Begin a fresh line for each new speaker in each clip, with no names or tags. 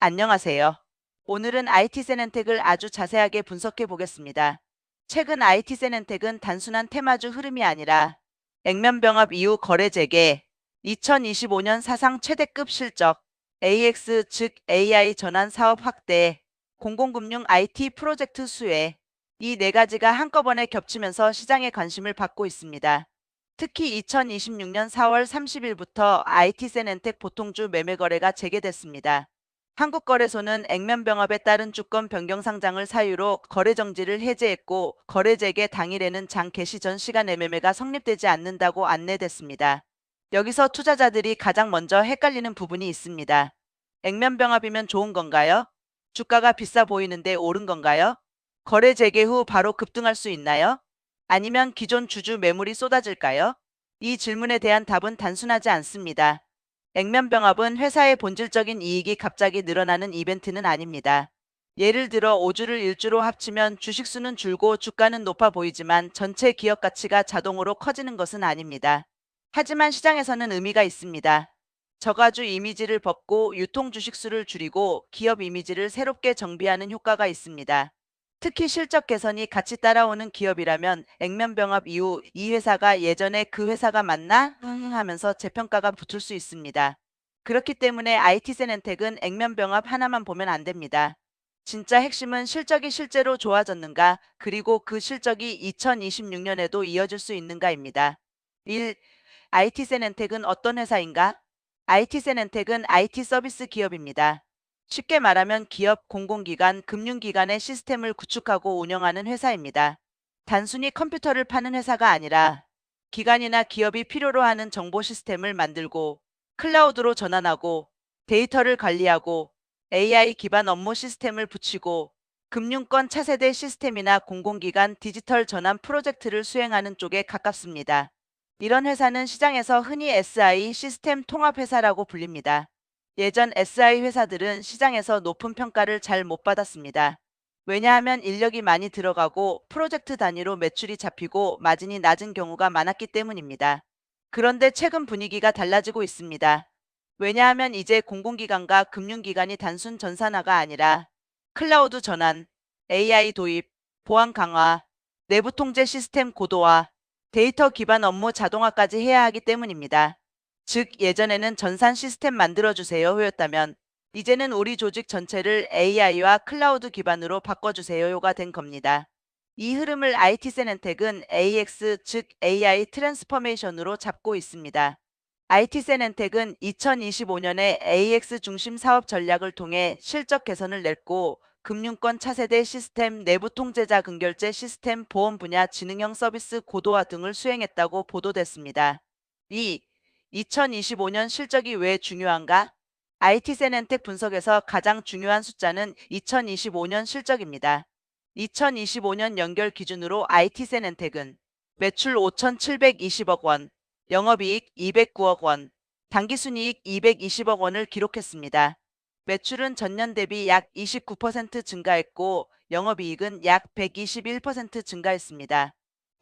안녕하세요. 오늘은 IT 세넨텍을 아주 자세하게 분석해 보겠습니다. 최근 IT 세넨텍은 단순한 테마주 흐름이 아니라 액면병합 이후 거래 재개, 2025년 사상 최대급 실적, AX 즉 AI 전환 사업 확대, 공공금융 IT 프로젝트 수혜, 이 네 가지가 한꺼번에 겹치면서 시장의 관심을 받고 있습니다. 특히 2026년 4월 30일부터 IT 세넨텍 보통주 매매 거래가 재개됐습니다. 한국거래소는 액면병합에 따른 주권 변경 상장을 사유로 거래 정지를 해제했고 거래 재개 당일에는 장 개시 전 시간에 매매가 성립되지 않는다고 안내됐습니다. 여기서 투자자들이 가장 먼저 헷갈리는 부분이 있습니다. 액면병합이면 좋은 건가요? 주가가 비싸 보이는데 오른 건가요? 거래 재개 후 바로 급등할 수 있나요? 아니면 기존 주주 매물이 쏟아질까요? 이 질문에 대한 답은 단순하지 않습니다. 액면병합은 회사의 본질적인 이익이 갑자기 늘어나는 이벤트는 아닙니다. 예를 들어 5주를 1주로 합치면 주식수는 줄고 주가는 높아 보이지만 전체 기업 가치가 자동으로 커지는 것은 아닙니다. 하지만 시장에서는 의미가 있습니다. 저가주 이미지를 벗고 유통 주식수를 줄이고 기업 이미지를 새롭게 정비하는 효과가 있습니다. 특히 실적 개선이 같이 따라오는 기업이라면 액면병합 이후 이 회사가 예전에 그 회사가 맞나? 하면서 재평가가 붙을 수 있습니다. 그렇기 때문에 IT 세넨텍은 액면병합 하나만 보면 안 됩니다. 진짜 핵심은 실적이 실제로 좋아졌는가, 그리고 그 실적이 2026년에도 이어질 수 있는가입니다. 1. IT 세넨텍은 어떤 회사인가? IT 세넨텍은 IT 서비스 기업입니다. 쉽게 말하면 기업, 공공기관, 금융기관의 시스템을 구축하고 운영하는 회사입니다. 단순히 컴퓨터를 파는 회사가 아니라 기관이나 기업이 필요로 하는 정보 시스템을 만들고 클라우드로 전환하고 데이터를 관리하고 AI 기반 업무 시스템을 붙이고 금융권 차세대 시스템이나 공공기관 디지털 전환 프로젝트를 수행하는 쪽에 가깝습니다. 이런 회사는 시장에서 흔히 SI 시스템 통합 회사라고 불립니다. 예전 SI 회사들은 시장에서 높은 평가를 잘 못 받았습니다. 왜냐하면 인력이 많이 들어가고 프로젝트 단위로 매출이 잡히고 마진이 낮은 경우가 많았기 때문입니다. 그런데 최근 분위기가 달라지고 있습니다. 왜냐하면 이제 공공기관과 금융기관이 단순 전산화가 아니라 클라우드 전환, AI 도입, 보안 강화, 내부 통제 시스템 고도화, 데이터 기반 업무 자동화까지 해야 하기 때문입니다. 즉 예전에는 전산 시스템 만들어주세요였다면 이제는 우리 조직 전체를 AI와 클라우드 기반으로 바꿔주세요가 된 겁니다. 이 흐름을 IT 세넨텍은 AX 즉 AI 트랜스포메이션으로 잡고 있습니다. IT 세넨텍은 2025년에 AX 중심 사업 전략을 통해 실적 개선을 냈고 금융권 차세대 시스템, 내부 통제자 근결제 시스템, 보험 분야 지능형 서비스 고도화 등을 수행했다고 보도됐습니다. 2. 2025년 실적이 왜 중요한가? IT 세넨텍 분석에서 가장 중요한 숫자는 2025년 실적입니다. 2025년 연결 기준으로 IT 세넨텍은 매출 5,720억 원, 영업이익 209억 원, 당기순이익 220억 원을 기록했습니다. 매출은 전년 대비 약 29% 증가했고 영업이익은 약 121% 증가했습니다.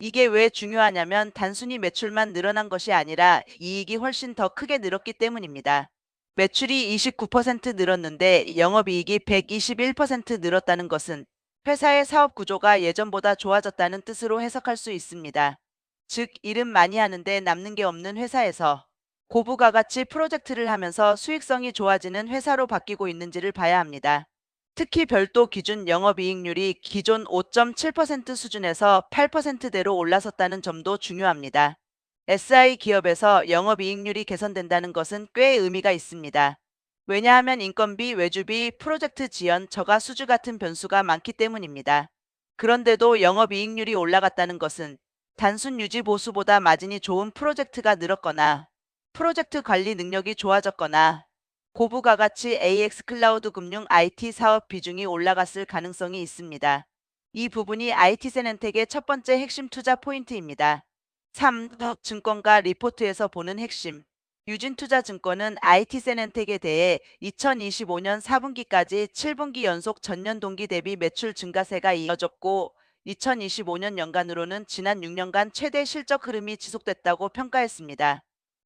이게 왜 중요하냐면 단순히 매출만 늘어난 것이 아니라 이익이 훨씬 더 크게 늘었기 때문입니다. 매출이 29% 늘었는데 영업이익이 121% 늘었다는 것은 회사의 사업 구조가 예전보다 좋아졌다는 뜻으로 해석할 수 있습니다. 즉, 일은 많이 하는데 남는 게 없는 회사에서 고부가 가치 프로젝트를 하면서 수익성이 좋아지는 회사로 바뀌고 있는지를 봐야 합니다. 특히 별도 기준 영업이익률이 기존 5.7% 수준에서 8%대로 올라섰다는 점도 중요합니다. SI 기업에서 영업이익률이 개선된다는 것은 꽤 의미가 있습니다. 왜냐하면 인건비, 외주비, 프로젝트 지연, 저가 수주 같은 변수가 많기 때문입니다. 그런데도 영업이익률이 올라갔다는 것은 단순 유지 보수보다 마진이 좋은 프로젝트가 늘었거나 프로젝트 관리 능력이 좋아졌거나 고부가 가치 AX 클라우드 금융 IT 사업 비중이 올라갔을 가능성이 있습니다. 이 부분이 IT 세넨텍의 첫 번째 핵심 투자 포인트입니다. 3. 증권가 리포트에서 보는 핵심. 유진투자증권은 IT 세넨텍에 대해 2025년 4분기까지 7분기 연속 전년 동기 대비 매출 증가세가 이어졌고 2025년 연간으로는 지난 6년간 최대 실적 흐름이 지속됐다고 평가했습니다.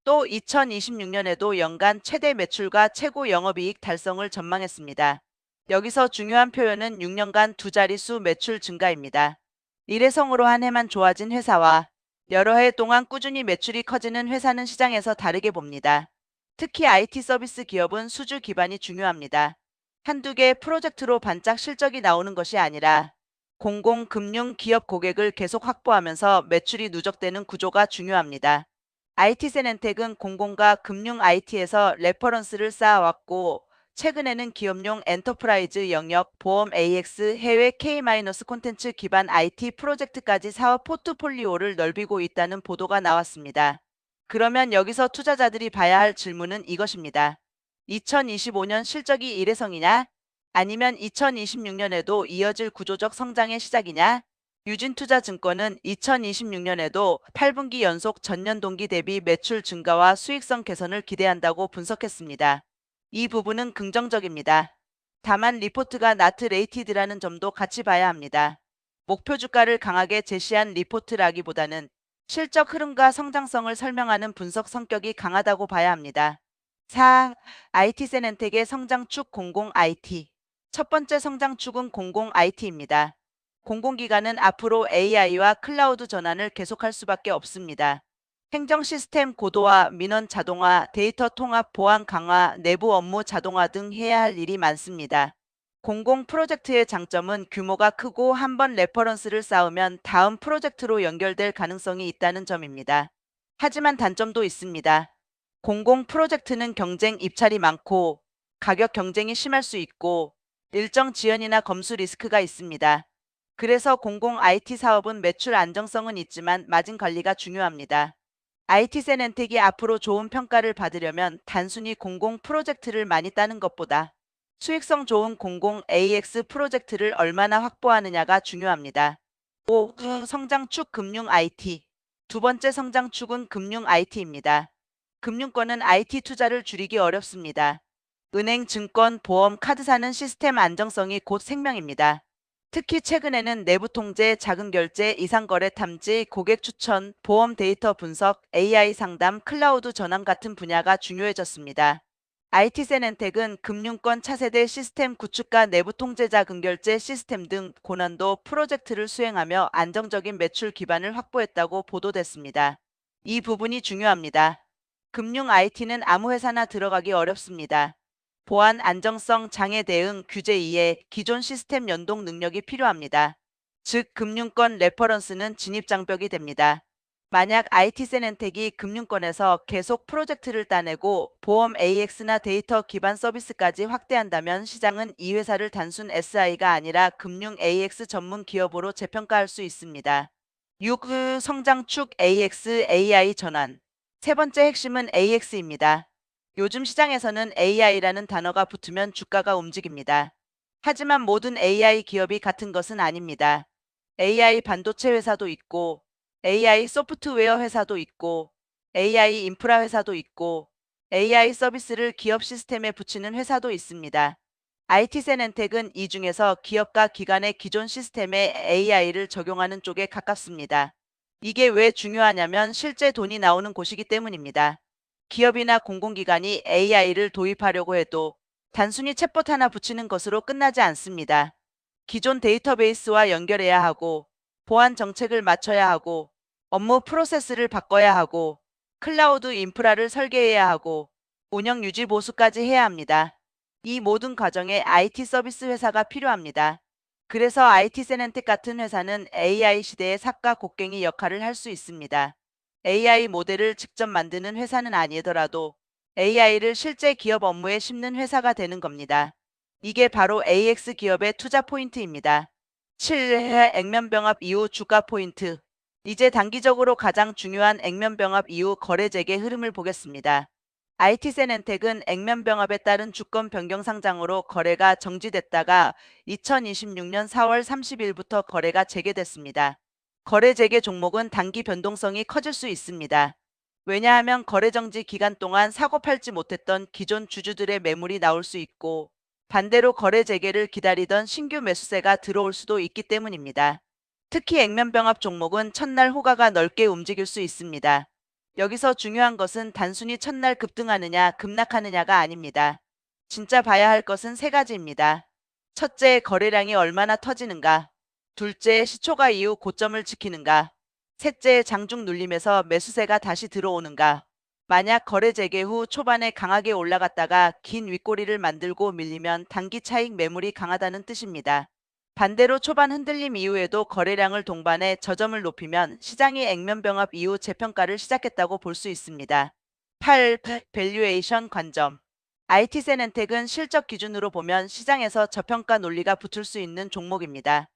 또 2026년에도 연간 최대 매출과 최고 영업이익 달성을 전망했습니다. 여기서 중요한 표현은 6년간 두 자릿수 매출 증가입니다. 일회성으로 한 해만 좋아진 회사와 여러 해 동안 꾸준히 매출이 커지는 회사는 시장에서 다르게 봅니다. 특히 IT 서비스 기업은 수주 기반이 중요합니다. 한두 개의 프로젝트로 반짝 실적이 나오는 것이 아니라 공공, 금융, 기업 고객을 계속 확보하면서 매출이 누적되는 구조가 중요합니다. IT 세넨텍은 공공과 금융 IT에서 레퍼런스를 쌓아왔고 최근에는 기업용 엔터프라이즈 영역, 보험 AX, 해외 K- 콘텐츠 기반 IT 프로젝트까지 사업 포트폴리오를 넓히고 있다는 보도가 나왔습니다. 그러면 여기서 투자자들이 봐야 할 질문은 이것입니다. 2025년 실적이 일회성이냐? 아니면 2026년에도 이어질 구조적 성장의 시작이냐? 유진투자증권은 2026년에도 8분기 연속 전년 동기 대비 매출 증가와 수익성 개선을 기대한다고 분석했습니다. 이 부분은 긍정적입니다. 다만 리포트가 나트 레이티드라는 점도 같이 봐야 합니다. 목표 주가를 강하게 제시한 리포트라기보다는 실적 흐름과 성장성을 설명하는 분석 성격이 강하다고 봐야 합니다. 4. IT 세넨텍의 성장축 공공 IT. 첫 번째 성장축은 공공 IT입니다. 공공기관은 앞으로 AI와 클라우드 전환을 계속할 수밖에 없습니다. 행정 시스템 고도화, 민원 자동화, 데이터 통합 보안 강화, 내부 업무 자동화 등 해야 할 일이 많습니다. 공공 프로젝트의 장점은 규모가 크고 한 번 레퍼런스를 쌓으면 다음 프로젝트로 연결될 가능성이 있다는 점입니다. 하지만 단점도 있습니다. 공공 프로젝트는 경쟁 입찰이 많고 가격 경쟁이 심할 수 있고 일정 지연이나 검수 리스크가 있습니다. 그래서 공공 IT 사업은 매출 안정성은 있지만 마진 관리가 중요합니다. IT 세넨텍이 앞으로 좋은 평가를 받으려면 단순히 공공 프로젝트를 많이 따는 것보다 수익성 좋은 공공 AX 프로젝트를 얼마나 확보하느냐가 중요합니다. 5. 성장축 금융 IT. 두 번째 성장축은 금융 IT입니다. 금융권은 IT 투자를 줄이기 어렵습니다. 은행, 증권, 보험, 카드사는 시스템 안정성이 곧 생명입니다. 특히 최근에는 내부 통제, 자금 결제, 이상 거래 탐지, 고객 추천, 보험 데이터 분석, AI 상담, 클라우드 전환 같은 분야가 중요해졌습니다. IT 세넨텍은 금융권 차세대 시스템 구축과 내부 통제 자금 결제 시스템 등 고난도 프로젝트를 수행하며 안정적인 매출 기반을 확보했다고 보도됐습니다. 이 부분이 중요합니다. 금융 IT는 아무 회사나 들어가기 어렵습니다. 보안 안정성 장애 대응 규제 이해 기존 시스템 연동 능력이 필요합니다. 즉 금융권 레퍼런스는 진입 장벽이 됩니다. 만약 IT 세넨텍이 금융권에서 계속 프로젝트를 따내고 보험 AX나 데이터 기반 서비스까지 확대한다면 시장은 이 회사를 단순 SI가 아니라 금융 AX 전문 기업으로 재평가할 수 있습니다. 6. 성장축 AX AI 전환. 세 번째 핵심은 AX입니다. 요즘 시장에서는 AI라는 단어가 붙으면 주가가 움직입니다. 하지만 모든 AI 기업이 같은 것은 아닙니다. AI 반도체 회사도 있고, AI 소프트웨어 회사도 있고, AI 인프라 회사도 있고, AI 서비스를 기업 시스템에 붙이는 회사도 있습니다. IT 세넨텍은 이 중에서 기업과 기관의 기존 시스템에 AI를 적용하는 쪽에 가깝습니다. 이게 왜 중요하냐면 실제 돈이 나오는 곳이기 때문입니다. 기업이나 공공기관이 AI를 도입하려고 해도 단순히 챗봇 하나 붙이는 것으로 끝나지 않습니다. 기존 데이터베이스와 연결해야 하고, 보안 정책을 맞춰야 하고, 업무 프로세스를 바꿔야 하고, 클라우드 인프라를 설계해야 하고, 운영 유지 보수까지 해야 합니다. 이 모든 과정에 IT 서비스 회사가 필요합니다. 그래서 IT 세넨텍 같은 회사는 AI 시대의 삭과 곡괭이 역할을 할 수 있습니다. AI 모델을 직접 만드는 회사는 아니더라도 AI를 실제 기업 업무에 심는 회사가 되는 겁니다. 이게 바로 AX 기업의 투자 포인트입니다. 7. 액면병합 이후 주가 포인트. 이제 단기적으로 가장 중요한 액면병합 이후 거래 재개 흐름을 보겠습니다. IT 세넨텍은 액면병합에 따른 주권 변경 상장으로 거래가 정지됐다가 2026년 4월 30일부터 거래가 재개됐습니다. 거래 재개 종목은 단기 변동성이 커질 수 있습니다. 왜냐하면 거래 정지 기간 동안 사고 팔지 못했던 기존 주주들의 매물이 나올 수 있고 반대로 거래 재개를 기다리던 신규 매수세가 들어올 수도 있기 때문입니다. 특히 액면병합 종목은 첫날 호가가 넓게 움직일 수 있습니다. 여기서 중요한 것은 단순히 첫날 급등하느냐, 급락하느냐가 아닙니다. 진짜 봐야 할 것은 세 가지입니다. 첫째, 거래량이 얼마나 터지는가. 둘째, 시초가 이후 고점을 지키는가. 셋째, 장중 눌림에서 매수세가 다시 들어오는가. 만약 거래 재개 후 초반에 강하게 올라갔다가 긴 윗꼬리를 만들고 밀리면 단기 차익 매물이 강하다는 뜻입니다. 반대로 초반 흔들림 이후에도 거래량을 동반해 저점을 높이면 시장이 액면병합 이후 재평가를 시작했다고 볼 수 있습니다. 8. 밸류에이션 관점. IT센엔텍은 실적 기준으로 보면 시장에서 저평가 논리가 붙을 수 있는 종목입니다.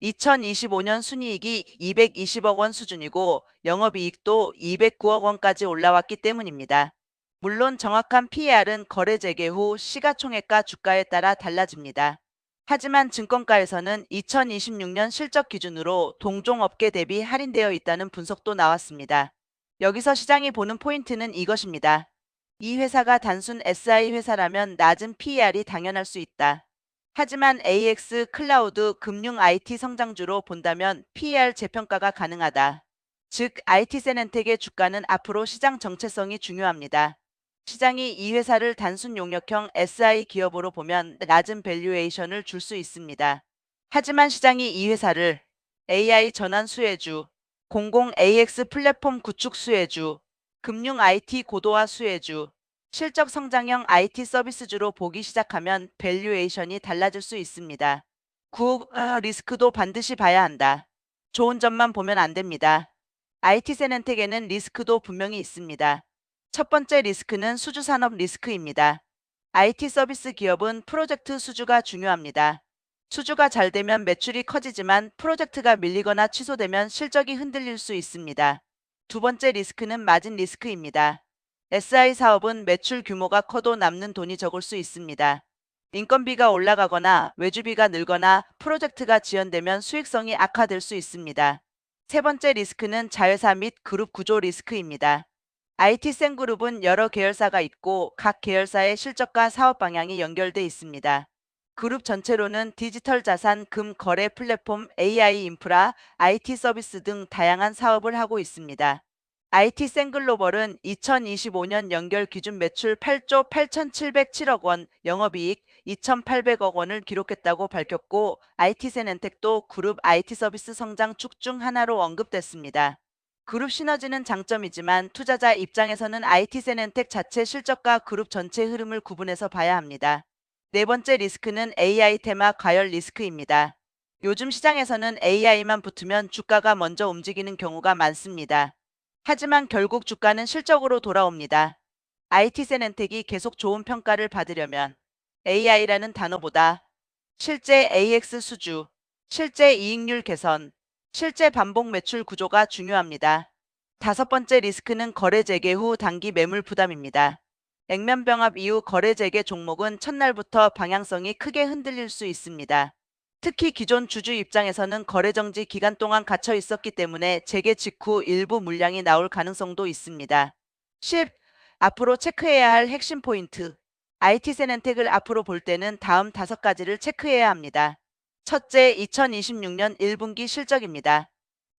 2025년 순이익이 220억 원 수준이고 영업이익도 209억 원까지 올라왔기 때문입니다. 물론 정확한 PER은 거래 재개 후 시가총액과 주가에 따라 달라집니다. 하지만 증권가에서는 2026년 실적 기준으로 동종업계 대비 할인되어 있다는 분석도 나왔습니다. 여기서 시장이 보는 포인트는 이것입니다. 이 회사가 단순 SI 회사라면 낮은 PER이 당연할 수 있다. 하지만 AX 클라우드 금융 IT 성장주로 본다면 PER 재평가가 가능하다. 즉, IT센엔텍의 주가는 앞으로 시장 정체성이 중요합니다. 시장이 이 회사를 단순 용역형 SI 기업으로 보면 낮은 밸류에이션을 줄 수 있습니다. 하지만 시장이 이 회사를 AI 전환 수혜주, 공공 AX 플랫폼 구축 수혜주, 금융 IT 고도화 수혜주, 실적 성장형 IT 서비스주로 보기 시작하면 밸류에이션이 달라질 수 있습니다. 9. 리스크도 반드시 봐야 한다. 좋은 점만 보면 안 됩니다. IT센엔텍에는 리스크도 분명히 있습니다. 첫 번째 리스크는 수주산업 리스크입니다. IT 서비스 기업은 프로젝트 수주가 중요합니다. 수주가 잘 되면 매출이 커지지만 프로젝트가 밀리거나 취소되면 실적이 흔들릴 수 있습니다. 두 번째 리스크는 마진 리스크입니다. SI 사업은 매출 규모가 커도 남는 돈이 적을 수 있습니다. 인건비가 올라가거나 외주비가 늘거나 프로젝트가 지연되면 수익성이 악화될 수 있습니다. 세 번째 리스크는 자회사 및 그룹 구조 리스크입니다. IT센그룹은 여러 계열사가 있고 각 계열사의 실적과 사업 방향이 연결돼 있습니다. 그룹 전체로는 디지털 자산, 금, 거래 플랫폼, AI 인프라, IT 서비스 등 다양한 사업을 하고 있습니다. IT센글로벌은 2025년 연결 기준 매출 8조 8,707억 원, 영업이익 2,800억 원을 기록했다고 밝혔고 IT센엔텍도 그룹 IT 서비스 성장 축 중 하나로 언급됐습니다. 그룹 시너지는 장점이지만 투자자 입장에서는 IT센엔텍 자체 실적과 그룹 전체 흐름을 구분해서 봐야 합니다. 네 번째 리스크는 AI 테마 과열 리스크입니다. 요즘 시장에서는 AI만 붙으면 주가가 먼저 움직이는 경우가 많습니다. 하지만 결국 주가는 실적으로 돌아옵니다. IT센엔텍이 계속 좋은 평가를 받으려면 AI라는 단어보다 실제 AX 수주, 실제 이익률 개선, 실제 반복 매출 구조가 중요합니다. 다섯 번째 리스크는 거래 재개 후 단기 매물 부담입니다. 액면병합 이후 거래 재개 종목은 첫날부터 방향성이 크게 흔들릴 수 있습니다. 특히 기존 주주 입장에서는 거래 정지 기간 동안 갇혀 있었기 때문에 재개 직후 일부 물량이 나올 가능성도 있습니다. 10. 앞으로 체크해야 할 핵심 포인트. IT센엔텍을 앞으로 볼 때는 다음 5가지를 체크해야 합니다. 첫째, 2026년 1분기 실적입니다.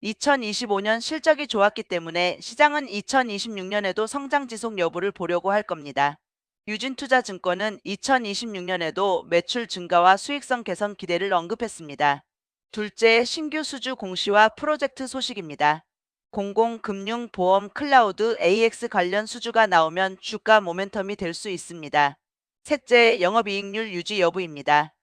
2025년 실적이 좋았기 때문에 시장은 2026년에도 성장 지속 여부를 보려고 할 겁니다. 유진투자증권은 2026년에도 매출 증가와 수익성 개선 기대를 언급했습니다. 둘째, 신규 수주 공시와 프로젝트 소식입니다. 공공, 금융, 보험, 클라우드, AX 관련 수주가 나오면 주가 모멘텀이 될 수 있습니다. 셋째, 영업이익률 유지 여부입니다.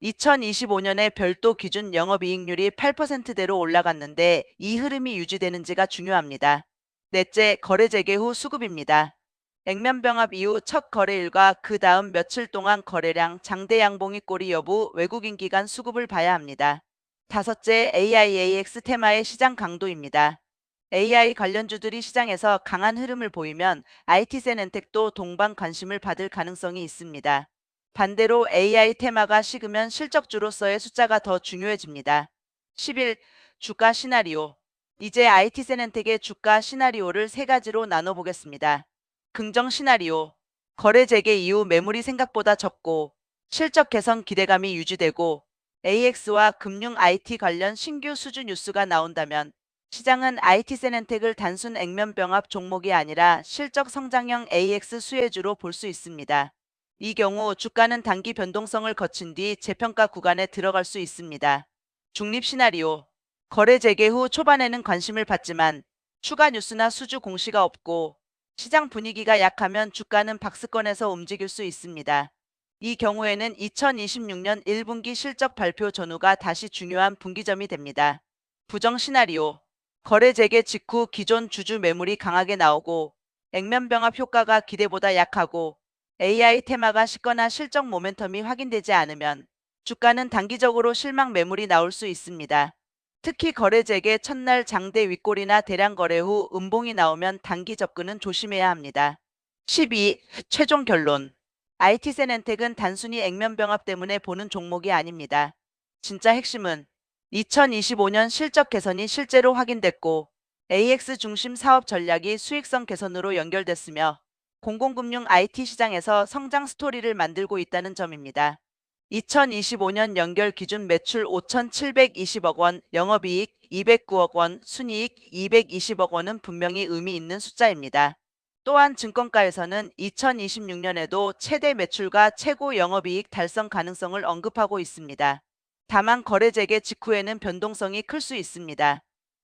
2025년에 별도 기준 영업이익률이 8%대로 올라갔는데 이 흐름이 유지되는지가 중요합니다. 넷째, 거래 재개 후 수급입니다. 액면병합 이후 첫 거래일과 그 다음 며칠 동안 거래량, 장대 양봉이 꼬리 여부, 외국인 기관 수급을 봐야 합니다. 다섯째, AIAX 테마의 시장 강도입니다. AI 관련주들이 시장에서 강한 흐름을 보이면 IT센엔텍도 동반 관심을 받을 가능성이 있습니다. 반대로 AI 테마가 식으면 실적주로서의 숫자가 더 중요해집니다. 11. 주가 시나리오. 이제 IT센엔텍의 주가 시나리오를 세 가지로 나눠보겠습니다. 긍정 시나리오. 거래 재개 이후 매물이 생각보다 적고 실적 개선 기대감이 유지되고 AX와 금융 IT 관련 신규 수주 뉴스가 나온다면 시장은 IT센엔텍을 단순 액면병합 종목이 아니라 실적 성장형 AX 수혜주로 볼 수 있습니다. 이 경우 주가는 단기 변동성을 거친 뒤 재평가 구간에 들어갈 수 있습니다. 중립 시나리오. 거래 재개 후 초반에는 관심을 받지만 추가 뉴스나 수주 공시가 없고 시장 분위기가 약하면 주가는 박스권에서 움직일 수 있습니다. 이 경우에는 2026년 1분기 실적 발표 전후가 다시 중요한 분기점이 됩니다. 부정 시나리오. 거래 재개 직후 기존 주주 매물이 강하게 나오고 액면병합 효과가 기대보다 약하고 AI 테마가 식거나 실적 모멘텀이 확인되지 않으면 주가는 단기적으로 실망 매물이 나올 수 있습니다. 특히 거래 재개 첫날 장대 윗골이나 대량 거래 후 음봉이 나오면 단기 접근은 조심해야 합니다. 12. 최종 결론. IT센엔텍은 단순히 액면병합 때문에 보는 종목이 아닙니다. 진짜 핵심은 2025년 실적 개선이 실제로 확인됐고 AX 중심 사업 전략이 수익성 개선으로 연결됐으며 공공금융 IT 시장에서 성장 스토리를 만들고 있다는 점입니다. 2025년 연결 기준 매출 5,720억 원, 영업이익 209억 원, 순이익 220억 원은 분명히 의미 있는 숫자입니다. 또한 증권가에서는 2026년에도 최대 매출과 최고 영업이익 달성 가능성을 언급하고 있습니다. 다만 거래 재개 직후에는 변동성이 클 수 있습니다.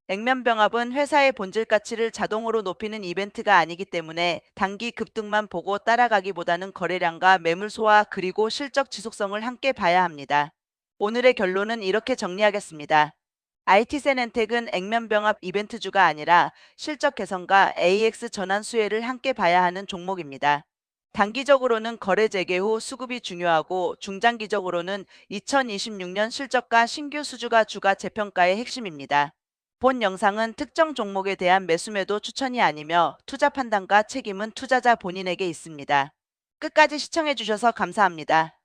액면병합은 회사의 본질 가치를 자동으로 높이는 이벤트가 아니기 때문에 단기 급등만 보고 따라가기보다는 거래량과 매물 소화 그리고 실적 지속성을 함께 봐야 합니다. 오늘의 결론은 이렇게 정리하겠습니다. IT센엔텍은 액면병합 이벤트주가 아니라 실적 개선과 AX 전환 수혜를 함께 봐야 하는 종목입니다. 단기적으로는 거래 재개 후 수급이 중요하고 중장기적으로는 2026년 실적과 신규 수주가 주가 재평가의 핵심입니다. 본 영상은 특정 종목에 대한 매수매도 추천이 아니며 투자 판단과 책임은 투자자 본인에게 있습니다. 끝까지 시청해주셔서 감사합니다.